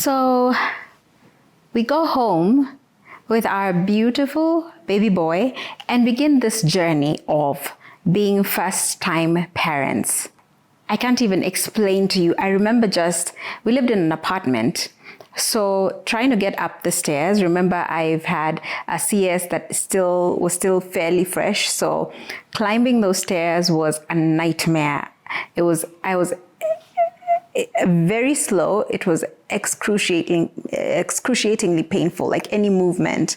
So we go home with our beautiful baby boy and begin this journey of being first-time parents. I can't even explain to you. I remember we lived in an apartment. So trying to get up the stairs, remember I've had a CS that was still fairly fresh. So climbing those stairs was a nightmare. I was very slow. It was excruciatingly painful, like any movement.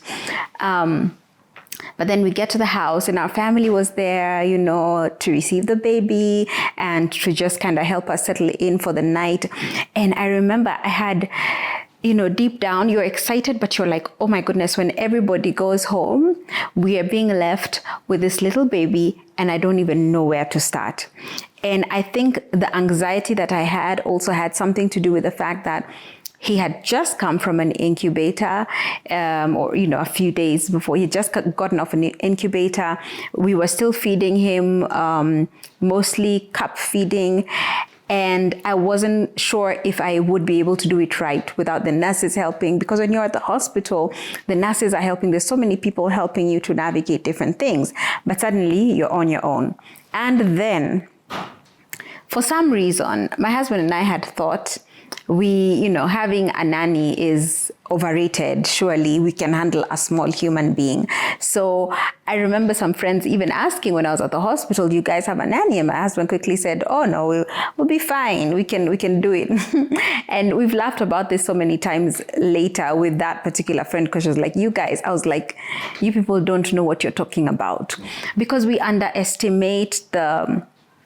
But then we get to the house and our family was there, to receive the baby and to just kind of help us settle in for the night. And I remember I had, deep down, you're excited, but you're like, oh my goodness, when everybody goes home, we are being left with this little baby and I don't even know where to start. And I think the anxiety that I had also had something to do with the fact that he had just come from an incubator, a few days before. He had just gotten off an incubator. We were still feeding him, mostly cup feeding. And I wasn't sure if I would be able to do it right without the nurses helping, because when you're at the hospital, the nurses are helping. There's so many people helping you to navigate different things, but suddenly you're on your own. And then, for some reason, my husband and I had thought having a nanny is overrated. Surely we can handle a small human being. So I remember some friends even asking when I was at the hospital, do you guys have a nanny? And my husband quickly said, oh no, we'll be fine. We can do it. And we've laughed about this so many times later with that particular friend, because she was like, you guys, I was like, you people don't know what you're talking about, because we underestimate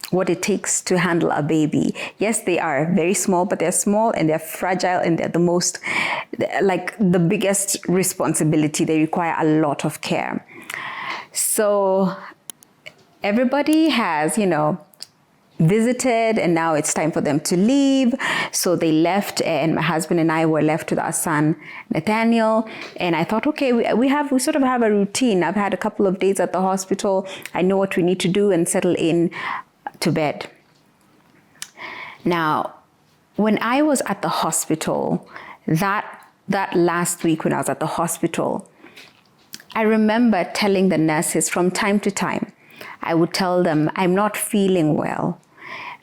what it takes to handle a baby. Yes, they are very small, but they're small and they're fragile and they're the biggest responsibility. They require a lot of care. So everybody has, visited and now it's time for them to leave. So they left and my husband and I were left with our son, Nathaniel. And I thought, okay, we sort of have a routine. I've had a couple of days at the hospital. I know what we need to do and settle in to bed. Now, when I was at the hospital, that last week when I was at the hospital, I remember telling the nurses from time to time, I would tell them, I'm not feeling well.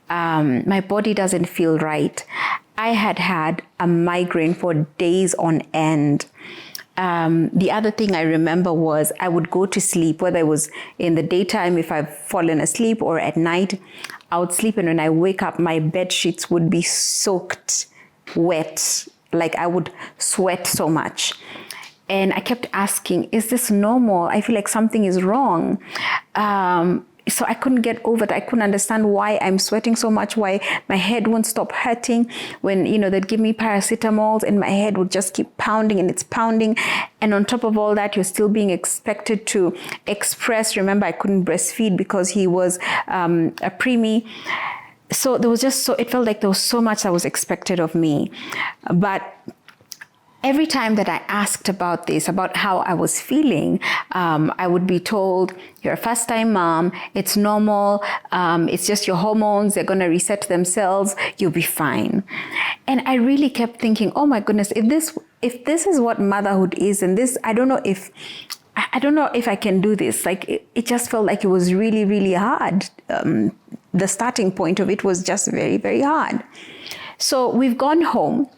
My body doesn't feel right. I had a migraine for days on end. The other thing I remember was I would go to sleep, whether it was in the daytime, if I've fallen asleep, or at night, I would sleep. And when I wake up, my bed sheets would be soaked wet. Like I would sweat so much. And I kept asking, is this normal? I feel like something is wrong. So I couldn't get over it. I couldn't understand why I'm sweating so much, why my head won't stop hurting. When, they'd give me paracetamols and my head would just keep pounding and it's pounding. And on top of all that, you're still being expected to express. Remember, I couldn't breastfeed because he was a preemie. So there was it felt like there was so much that was expected of me. But every time that I asked about this, about how I was feeling, I would be told, you're a first-time mom, it's normal, it's just your hormones, they're going to reset themselves, you'll be fine. And I really kept thinking, oh my goodness, if this is what motherhood is, and this, I don't know if I can do this. Like, it just felt like it was really, really hard. The starting point of it was just very, very hard. So we've gone home.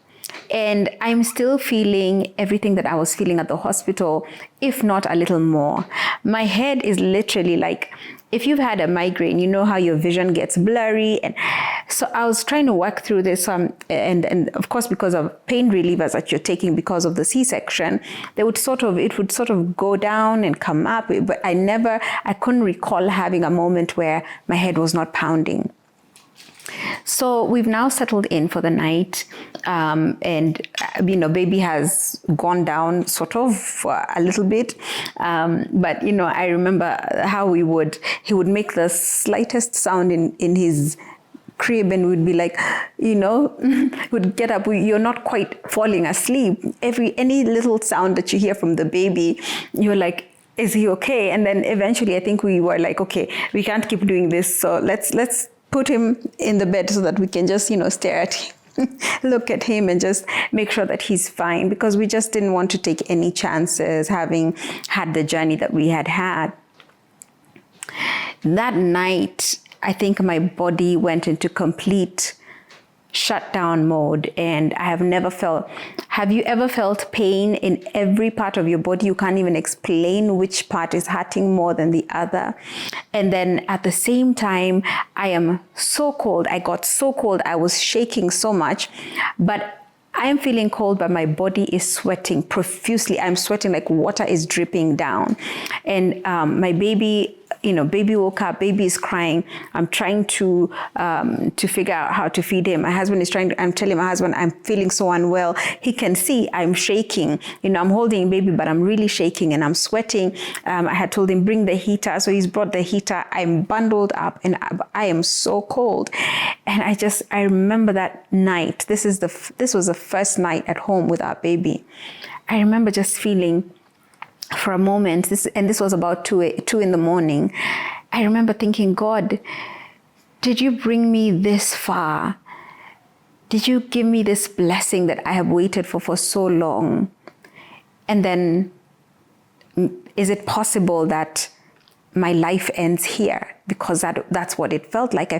And I'm still feeling everything that I was feeling at the hospital, if not a little more. My head is literally like, if you've had a migraine, you know how your vision gets blurry. And so I was trying to work through this. And of course, because of pain relievers that you're taking because of the C-section, it would sort of go down and come up. But I couldn't recall having a moment where my head was not pounding. So we've now settled in for the night, and baby has gone down sort of a little bit, but I remember how he would make the slightest sound in his crib and would be like, would get up, you're not quite falling asleep. Any little sound that you hear from the baby, you're like, is he okay? And then eventually I think we were like, okay, we can't keep doing this, so let's put him in the bed so that we can just, stare at look at him and just make sure that he's fine, because we just didn't want to take any chances having had the journey that we had had. That night, I think my body went into complete shutdown mode, and I have never felt. Have you ever felt pain in every part of your body? You can't even explain which part is hurting more than the other. And then at the same time, I am so cold. I got so cold. I was shaking so much, but I am feeling cold, but my body is sweating profusely. I'm sweating like water is dripping down. And my baby, baby woke up, baby is crying. I'm trying to figure out how to feed him. My husband is I'm telling my husband, I'm feeling so unwell. He can see I'm shaking. I'm holding baby, but I'm really shaking and I'm sweating. I had told him, bring the heater. So he's brought the heater. I'm bundled up and I am so cold. And I remember that night. This was the first night at home with our baby. I remember just feeling for a moment, this was about 2 in the morning. I remember thinking, God, did you bring me this far? Did you give me this blessing that I have waited for so long? And then, is it possible that my life ends here? Because that's what it felt like.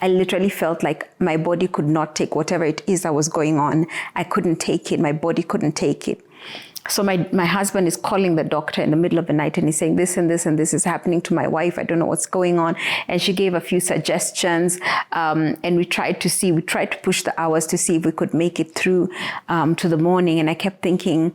I literally felt like my body could not take whatever it is that was going on. I couldn't take it. My body couldn't take it. So my husband is calling the doctor in the middle of the night and he's saying this and this and this is happening to my wife. I don't know what's going on. And she gave a few suggestions, and we tried to push the hours to see if we could make it through to the morning. And I kept thinking,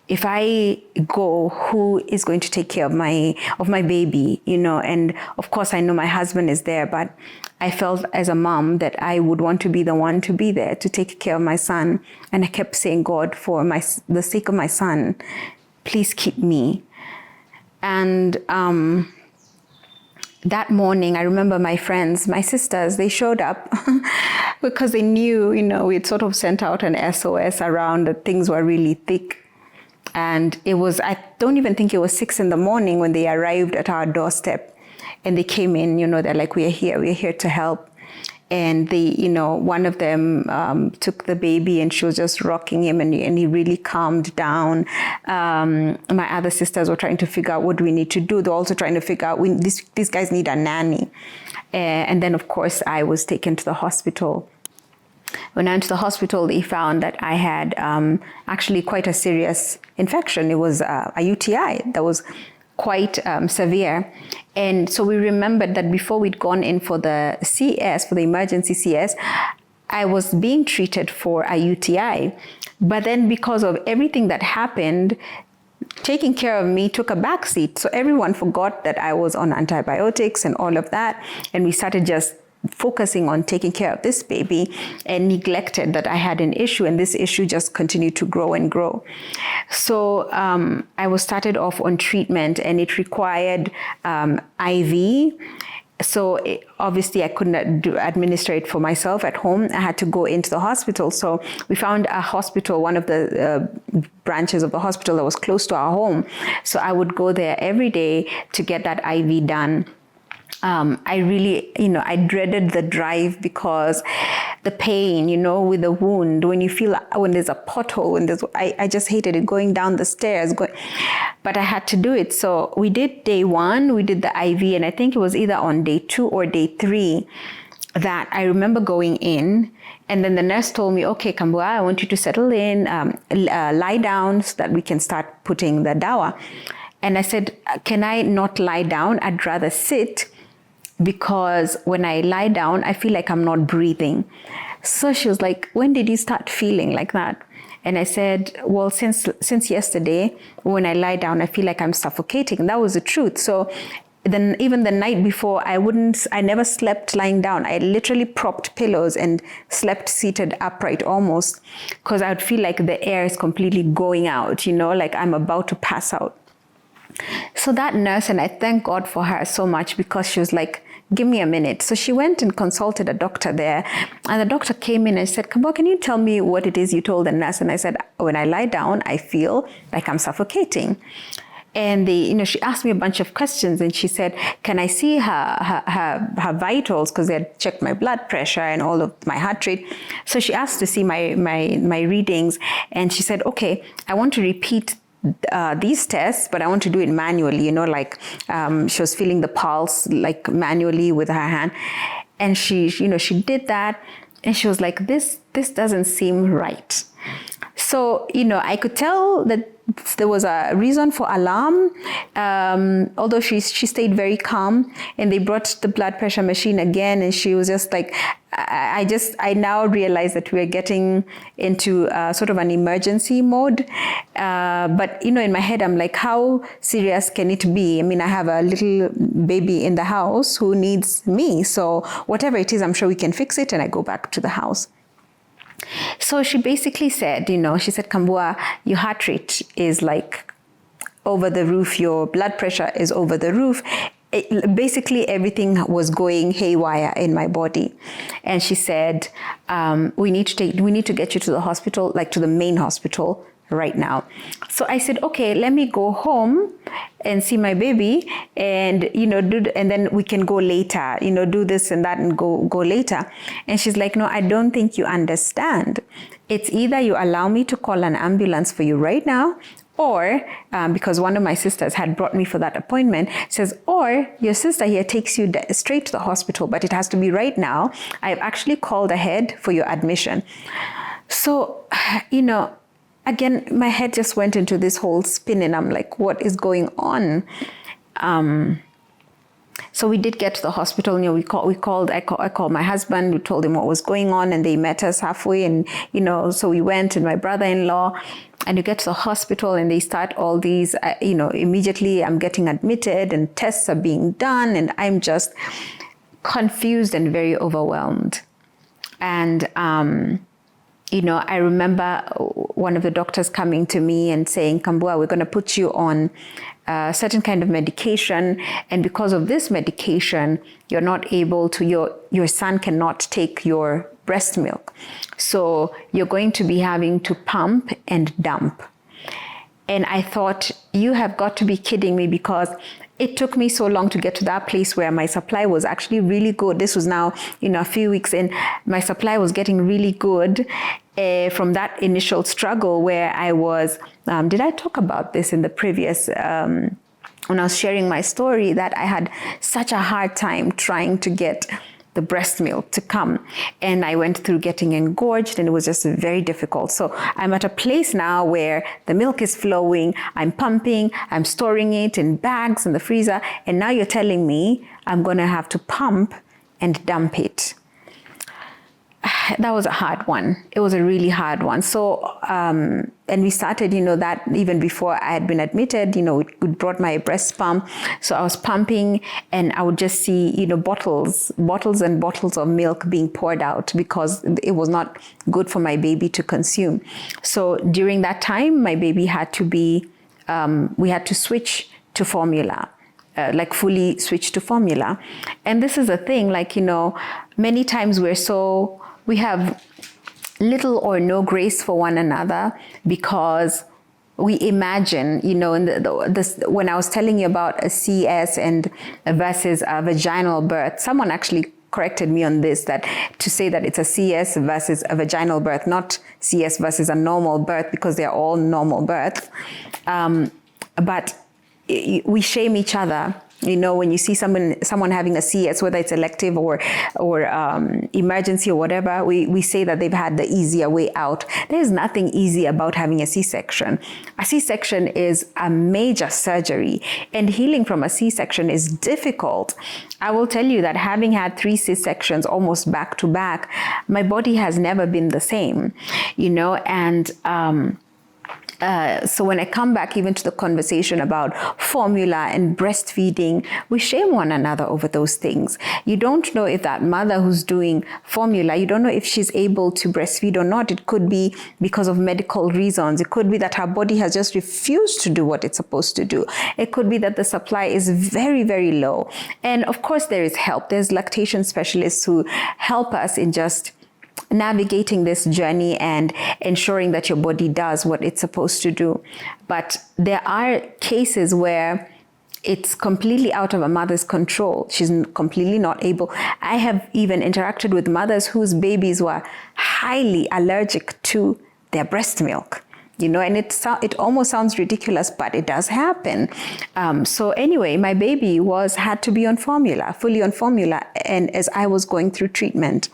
if I go, who is going to take care of my baby, And of course, I know my husband is there, but I felt as a mom that I would want to be the one to be there to take care of my son. And I kept saying, God, for the sake of my son, please keep me. And that morning, I remember my friends, my sisters, they showed up because they knew, we'd sort of sent out an SOS around that things were really thick. And I don't even think it was 6 in the morning when they arrived at our doorstep. And they came in, they're like, we're here to help. And they, one of them took the baby and she was just rocking him and he really calmed down. My other sisters were trying to figure out what we need to do. They're also trying to figure out, these guys need a nanny. And then, of course, I was taken to the hospital. When I went to the hospital, they found that I had actually quite a serious infection. It was a UTI that was quite severe. And so we remembered that before we'd gone in for the CS, for the emergency CS, I was being treated for a UTI. But then because of everything that happened, taking care of me took a backseat. So everyone forgot that I was on antibiotics and all of that. And we started just focusing on taking care of this baby and neglected that I had an issue, and this issue just continued to grow and grow. So I was started off on treatment, and it required IV. So obviously I couldn't administer it for myself at home. I had to go into the hospital. So we found a hospital, one of the branches of the hospital that was close to our home. So I would go there every day to get that IV done. I really, I dreaded the drive because the pain, with the wound, when there's a pothole, I just hated it, going down the stairs, but I had to do it. So we did day 1, we did the IV, and I think it was either on day 2 or day 3 that I remember going in, and then the nurse told me, okay, Kambua, I want you to settle in, lie down so that we can start putting the dawa. And I said, can I not lie down? I'd rather sit, because when I lie down, I feel like I'm not breathing. So she was like, when did you start feeling like that? And I said, well, since yesterday, when I lie down, I feel like I'm suffocating. And that was the truth. So then even the night before, I never slept lying down. I literally propped pillows and slept seated upright almost, because I would feel like the air is completely going out, like I'm about to pass out. So that nurse, and I thank God for her so much, because she was like, give me a minute. So she went and consulted a doctor there, and the doctor came in and said, Kambua, can you tell me what it is you told the nurse? And I said, when I lie down, I feel like I'm suffocating. And she asked me a bunch of questions, and she said, can I see her vitals? Because they had checked my blood pressure and all of my heart rate. So she asked to see my readings, and she said, okay, I want to repeat these tests, but I want to do it manually, she was feeling the pulse like manually with her hand. And she did that, and she was like, this doesn't seem right. So, I could tell that there was a reason for alarm, although she stayed very calm, and they brought the blood pressure machine again, and she was just like, I now realize that we're getting into sort of an emergency mode. But, in my head, I'm like, how serious can it be? I mean, I have a little baby in the house who needs me. So whatever it is, I'm sure we can fix it. And I go back to the house. So she basically said, she said, Kambua, your heart rate is like over the roof. Your blood pressure is over the roof. Basically, everything was going haywire in my body. And she said, we need to get you to the hospital, like to the main hospital right now. So I said, okay, let me go home and see my baby, and and then we can go later, do this and that and go later. And she's like, no, I don't think you understand. It's either you allow me to call an ambulance for you right now, or because one of my sisters had brought me for that appointment, says, or your sister here takes you straight to the hospital, but it has to be right now. I've actually called ahead for your admission. So, again, my head just went into this whole spin, and I'm like, what is going on? So we did get to the hospital. I called my husband. We told him what was going on, and they met us halfway. And so we went, and my brother-in-law. And you get to the hospital, and they start all these. Immediately I'm getting admitted, and tests are being done, and I'm just confused and very overwhelmed. And I remember one of the doctors coming to me and saying, Kambua, we're going to put you on a certain kind of medication. And because of this medication, you're not able to, your son cannot take your breast milk. So you're going to be having to pump and dump. And I thought, you have got to be kidding me, because it took me so long to get to that place where my supply was actually really good. This was now, a few weeks in, my supply was getting really good from that initial struggle where I was, did I talk about this in the previous, when I was sharing my story, that I had such a hard time trying to get the breast milk to come. And I went through getting engorged, and it was just very difficult. So I'm at a place now where the milk is flowing, I'm pumping, I'm storing it in bags in the freezer, and now you're telling me I'm going to have to pump and dump it. That was a hard one. It was a really hard one. So, and we started, that even before I had been admitted, we brought my breast pump. So I was pumping, and I would just see, bottles and bottles of milk being poured out, because it was not good for my baby to consume. So during that time, my baby had to be, we had to switch to formula. Fully switch to formula. And this is a thing, many times we have little or no grace for one another, because we imagine, when I was telling you about a CS and versus a vaginal birth, someone actually corrected me on this, that to say that it's a CS versus a vaginal birth, not CS versus a normal birth, because they're all normal births. But we shame each other. When you see someone having a CS, whether it's elective or emergency or whatever, we say that they've had the easier way out. There's nothing easy about having a C-section. A C-section is a major surgery, and healing from a C-section is difficult. I will tell you that having had 3 C-sections almost back to back, my body has never been the same, and so when I come back even to the conversation about formula and breastfeeding, we shame one another over those things. You don't know if that mother who's doing formula, you don't know if she's able to breastfeed or not. It could be because of medical reasons. It could be that her body has just refused to do what it's supposed to do. It could be that the supply is very, very low. And of course, there is help. There's lactation specialists who help us in just navigating this journey and ensuring that your body does what it's supposed to do. But there are cases where it's completely out of a mother's control. She's completely not able. I have even interacted with mothers whose babies were highly allergic to their breast milk. And it almost sounds ridiculous, but it does happen. So anyway, my baby had to be on formula, fully on formula, and as I was going through treatment.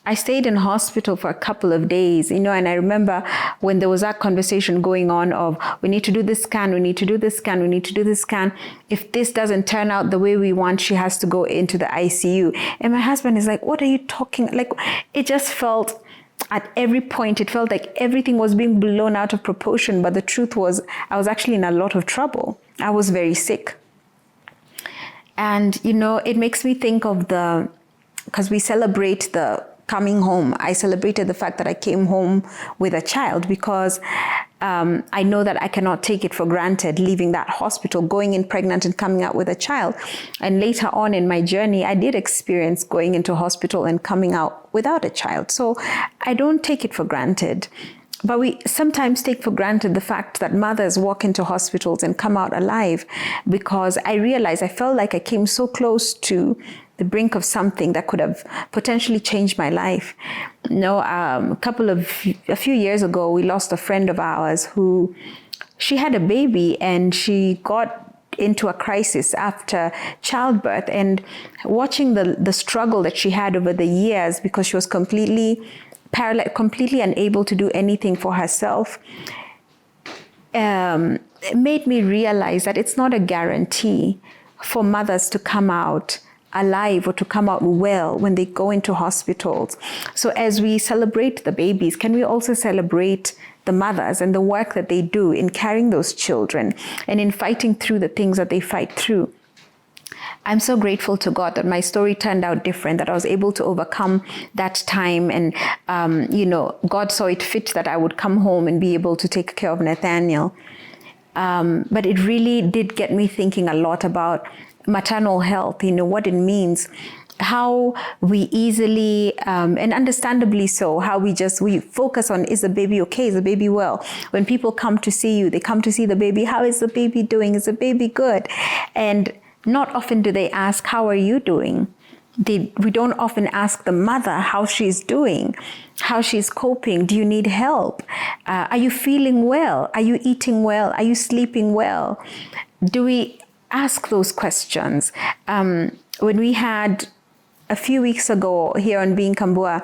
I stayed in hospital for a couple of days, and I remember when there was that conversation going on of, we need to do this scan, we need to do this scan, we need to do this scan. If this doesn't turn out the way we want, she has to go into the ICU. And my husband is like, what are you talking? Like, it just felt, at every point, it felt like everything was being blown out of proportion. But the truth was, I was actually in a lot of trouble. I was very sick. And, it makes me think of because we celebrate the coming home. I celebrated the fact that I came home with a child because I know that I cannot take it for granted, leaving that hospital, going in pregnant and coming out with a child. And later on in my journey, I did experience going into hospital and coming out without a child. So I don't take it for granted. But we sometimes take for granted the fact that mothers walk into hospitals and come out alive, because I felt like I came so close to the brink of something that could have potentially changed my life. A few years ago, we lost a friend of ours she had a baby and she got into a crisis after childbirth, and watching the struggle that she had over the years, because she was completely paralyzed, completely unable to do anything for herself, it made me realize that it's not a guarantee for mothers to come out alive or to come out well when they go into hospitals. So as we celebrate the babies, can we also celebrate the mothers and the work that they do in carrying those children and in fighting through the things that they fight through? I'm so grateful to God that my story turned out different, that I was able to overcome that time. And, God saw it fit that I would come home and be able to take care of Nathaniel. But it really did get me thinking a lot about maternal health, what it means, how we easily, and understandably so, how we focus on, is the baby okay? Is the baby well? When people come to see you, they come to see the baby. How is the baby doing? Is the baby good? And not often do they ask, how are you doing? We don't often ask the mother how she's doing, how she's coping. Do you need help? Are you feeling well? Are you eating well? Are you sleeping well? Do we ask those questions? When we had, a few weeks ago here on Being Kambua,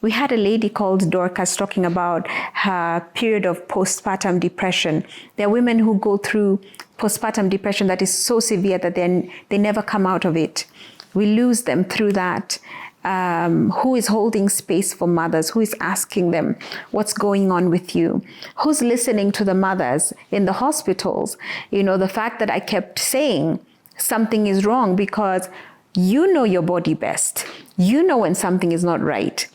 we had a lady called Dorcas talking about her period of postpartum depression. There are women who go through postpartum depression that is so severe that they never come out of it. We lose them through that. Who is holding space for mothers? Who is asking them, what's going on with you? Who's listening to the mothers in the hospitals? The fact that I kept saying something is wrong, because you know your body best. You know when something is not right.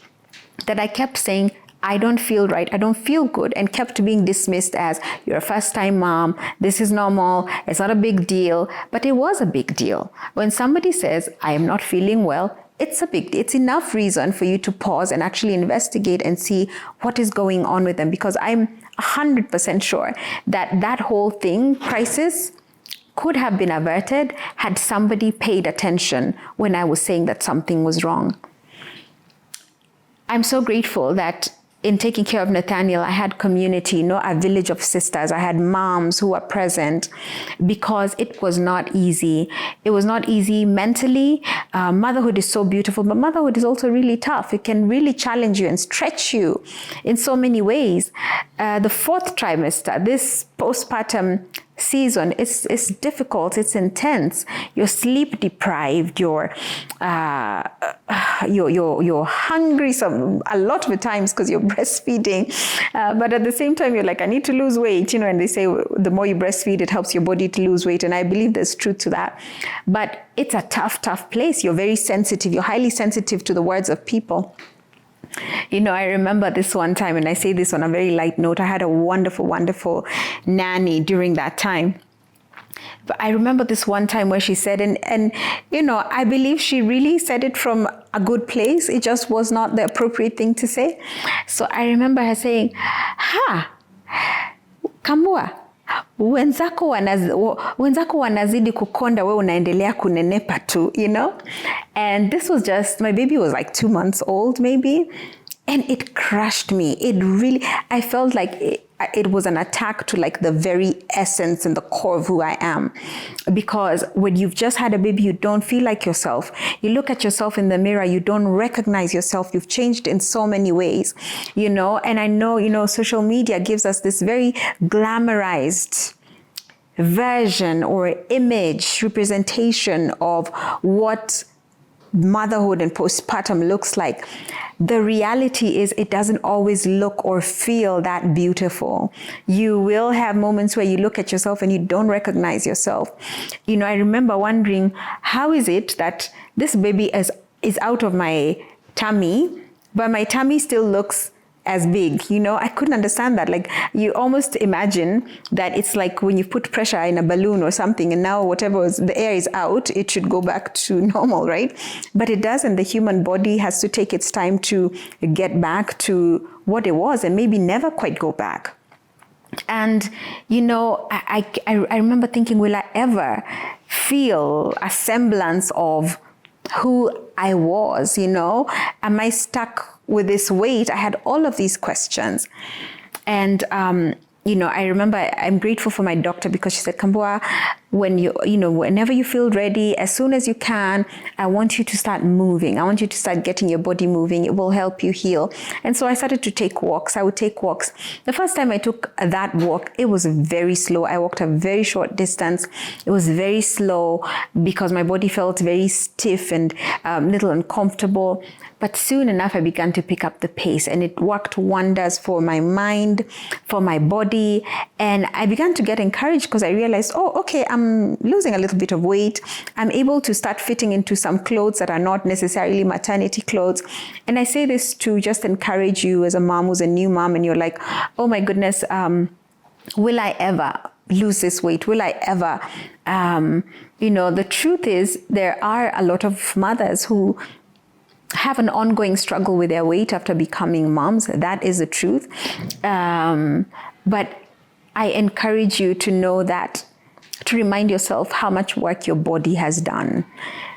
That I kept saying, I don't feel right, I don't feel good, and kept being dismissed as, you're a first-time mom, this is normal, it's not a big deal. But it was a big deal. When somebody says, I am not feeling well, it's enough reason for you to pause and actually investigate and see what is going on with them. Because I'm 100% sure that whole crisis, could have been averted had somebody paid attention when I was saying that something was wrong. I'm so grateful that in taking care of Nathaniel, I had community, a village of sisters. I had moms who were present, because it was not easy. It was not easy mentally. Motherhood is so beautiful, but motherhood is also really tough. It can really challenge you and stretch you in so many ways. The fourth trimester, this postpartum season, it's difficult, it's intense. You're sleep deprived, you're hungry a lot of the times because you're breastfeeding, but at the same time you're like, I need to lose weight, and they say the more you breastfeed, it helps your body to lose weight, and I believe there's truth to that. But it's a tough place. You're very sensitive, you're highly sensitive to the words of people. I remember this one time, and I say this on a very light note, I had a wonderful, wonderful nanny during that time. But I remember this one time where she said, and I believe she really said it from a good place. It just was not the appropriate thing to say. So I remember her saying, Kambua, wenzako wanazidi kukonda, we unaendelea kunenepa tu, And this was just, my baby was like 2 months old maybe. And it crushed me. I felt like it was an attack to like the very essence and the core of who I am. Because when you've just had a baby, you don't feel like yourself. You look at yourself in the mirror, you don't recognize yourself. You've changed in so many ways, And I know, social media gives us this very glamorized version or image representation of what motherhood and postpartum looks like. The reality is it doesn't always look or feel that beautiful. You will have moments where you look at yourself and you don't recognize yourself. I remember wondering, how is it that this baby is out of my tummy, but my tummy still looks as big, I couldn't understand that. Like, you almost imagine that it's like when you put pressure in a balloon or something, and now the air is out, it should go back to normal, right? But it doesn't. The human body has to take its time to get back to what it was, and maybe never quite go back. And, I remember thinking, will I ever feel a semblance of who I was, Am I stuck with this weight? I had all of these questions. And, I remember I'm grateful for my doctor because she said, Kambua, whenever you feel ready, as soon as you can, I want you to start moving. I want you to start getting your body moving. It will help you heal. And so I started to take walks. I would take walks. The first time I took that walk, it was very slow. I walked a very short distance. It was very slow because my body felt very stiff and little uncomfortable. But soon enough, I began to pick up the pace, and it worked wonders for my mind, for my body. And I began to get encouraged because I realized, okay, I'm losing a little bit of weight. I'm able to start fitting into some clothes that are not necessarily maternity clothes. And I say this to just encourage you as a mom who's a new mom, and you're like, oh my goodness, will I ever lose this weight? Will I ever, the truth is there are a lot of mothers who have an ongoing struggle with their weight after becoming moms. That is the truth. But I encourage you to know that, to remind yourself how much work your body has done.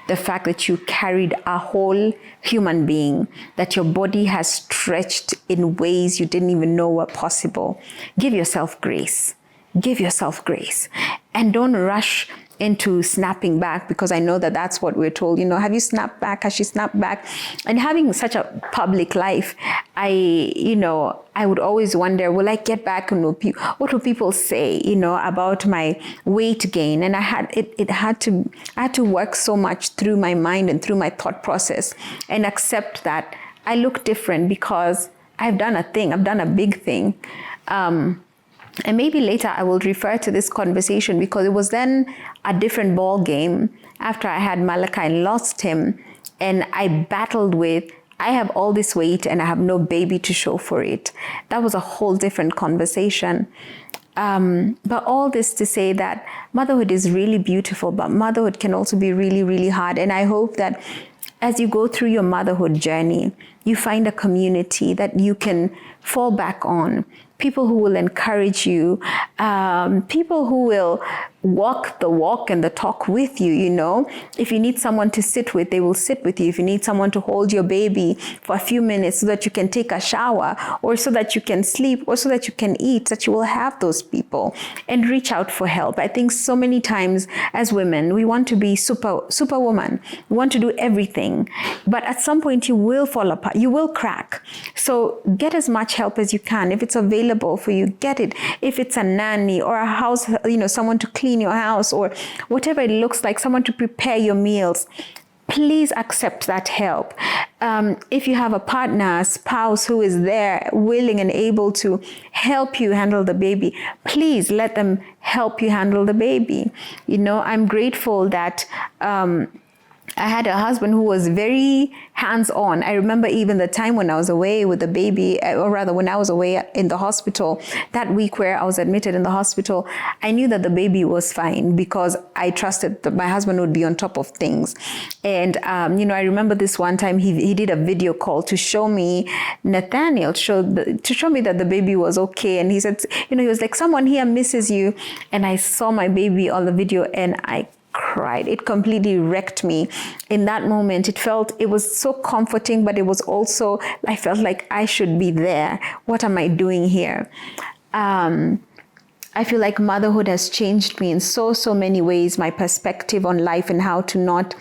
The fact that you carried a whole human being, that your body has stretched in ways you didn't even know were possible. Give yourself grace. Give yourself grace. And don't rush into snapping back, because I know that that's what we're told. Have you snapped back? Has she snapped back? And having such a public life, I would always wonder, will I get back? And what will people say, about my weight gain? And I had to work so much through my mind and through my thought process and accept that I look different because I've done a thing. I've done a big thing. And maybe later I will refer to this conversation because it was then a different ball game after I had Malachi and lost him. And I battled with, I have all this weight and I have no baby to show for it. That was a whole different conversation. But all this to say that motherhood is really beautiful, but motherhood can also be really, really hard. And I hope that as you go through your motherhood journey, you find a community that you can fall back on. People who will encourage you, people who will walk the walk and the talk with you, If you need someone to sit with, they will sit with you. If you need someone to hold your baby for a few minutes so that you can take a shower, or so that you can sleep, or so that you can eat, that you will have those people, and reach out for help. I think so many times as women, we want to be superwoman. We want to do everything. But at some point you will fall apart. You will crack. So get as much help as you can. If it's available for you, get it. If it's a nanny or a house, someone to clean your house, or whatever it looks like, someone to prepare your meals, please accept that help. If you have a partner, a spouse who is there, willing and able to help you handle the baby, please let them help you handle the baby. I'm grateful that I had a husband who was very hands-on. I remember even the time when I was away with the baby, or rather when I was away in the hospital, that week where I was admitted in the hospital, I knew that the baby was fine because I trusted that my husband would be on top of things. And, I remember this one time he did a video call to show me Nathaniel, to show me that the baby was okay. And he said, he was like, someone here misses you. And I saw my baby on the video and I cried. It completely wrecked me in that moment. It was so comforting, but it was also, I felt like I should be there. What am I doing here? I feel like motherhood has changed me in so many ways, my perspective on life and how to not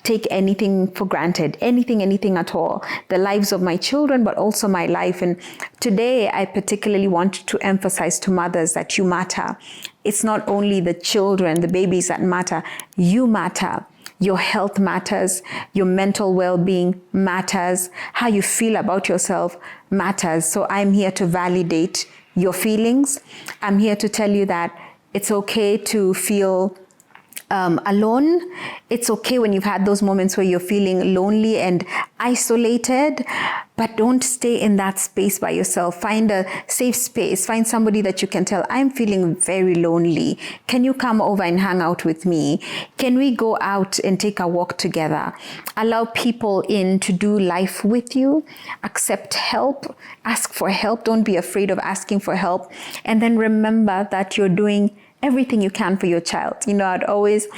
take anything for granted, anything at all. The lives of my children, but also my life. And today, I particularly want to emphasize to mothers that you matter. It's not only the children, the babies that matter. You matter. Your health matters. Your mental well-being matters. How you feel about yourself matters. So I'm here to validate your feelings. I'm here to tell you that it's okay to feel alone. It's okay when you've had those moments where you're feeling lonely and isolated, but don't stay in that space by yourself. Find a safe space. Find somebody that you can tell, I'm feeling very lonely. Can you come over and hang out with me? Can we go out and take a walk together? Allow people in to do life with you. Accept help. Ask for help. Don't be afraid of asking for help. And then remember that you're doing everything you can for your child. I'd always,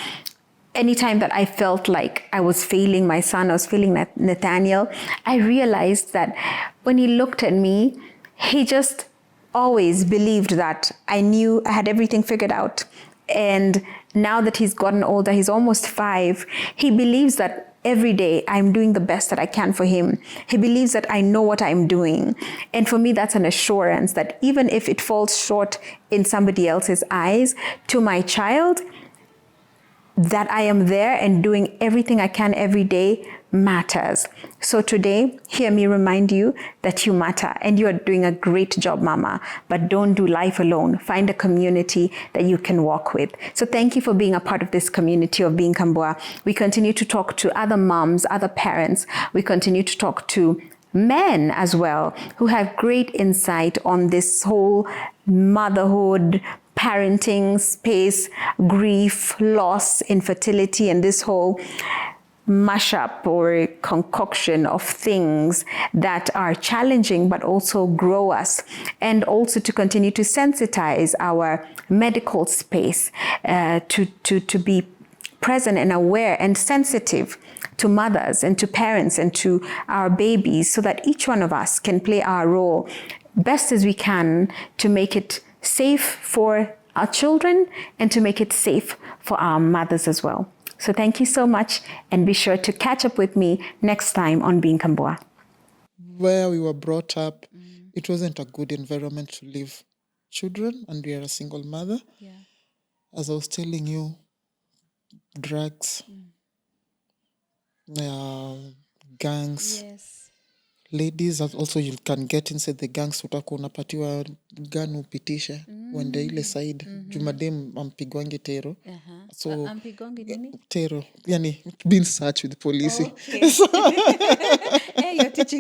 anytime that I felt like I was failing my son, I was failing Nathaniel, I realized that when he looked at me, he just always believed that I knew I had everything figured out. And now that he's gotten older, he's almost 5, he believes that every day I'm doing the best that I can for him. He believes that I know what I'm doing. And for me, that's an assurance that even if it falls short in somebody else's eyes, to my child, that I am there and doing everything I can every day matters. So today, hear me remind you that you matter and you are doing a great job, Mama. But don't do life alone. Find a community that you can walk with. So thank you for being a part of this community of Being Kambua. We continue to talk to other moms, other parents. We continue to talk to men as well who have great insight on this whole motherhood, parenting space, grief, loss, infertility, and this whole mashup or concoction of things that are challenging but also grow us, and also to continue to sensitize our medical space to be present and aware and sensitive to mothers and to parents and to our babies, so that each one of us can play our role best as we can to make it safe for our children and to make it safe for our mothers as well. So thank you so much, and be sure to catch up with me next time on Being Kambua. Where we were brought up, it wasn't a good environment to leave children, and we are a single mother. Yeah. As I was telling you, drugs, gangs. Yes. Ladies also, you can get inside the gangs, utakuwa unapatiwa gun upitishe uende ile side. Jumadem ampigwangi tero. So Ampigwangi nini? tero, yani being searched with police. Okay. Hey, you're teaching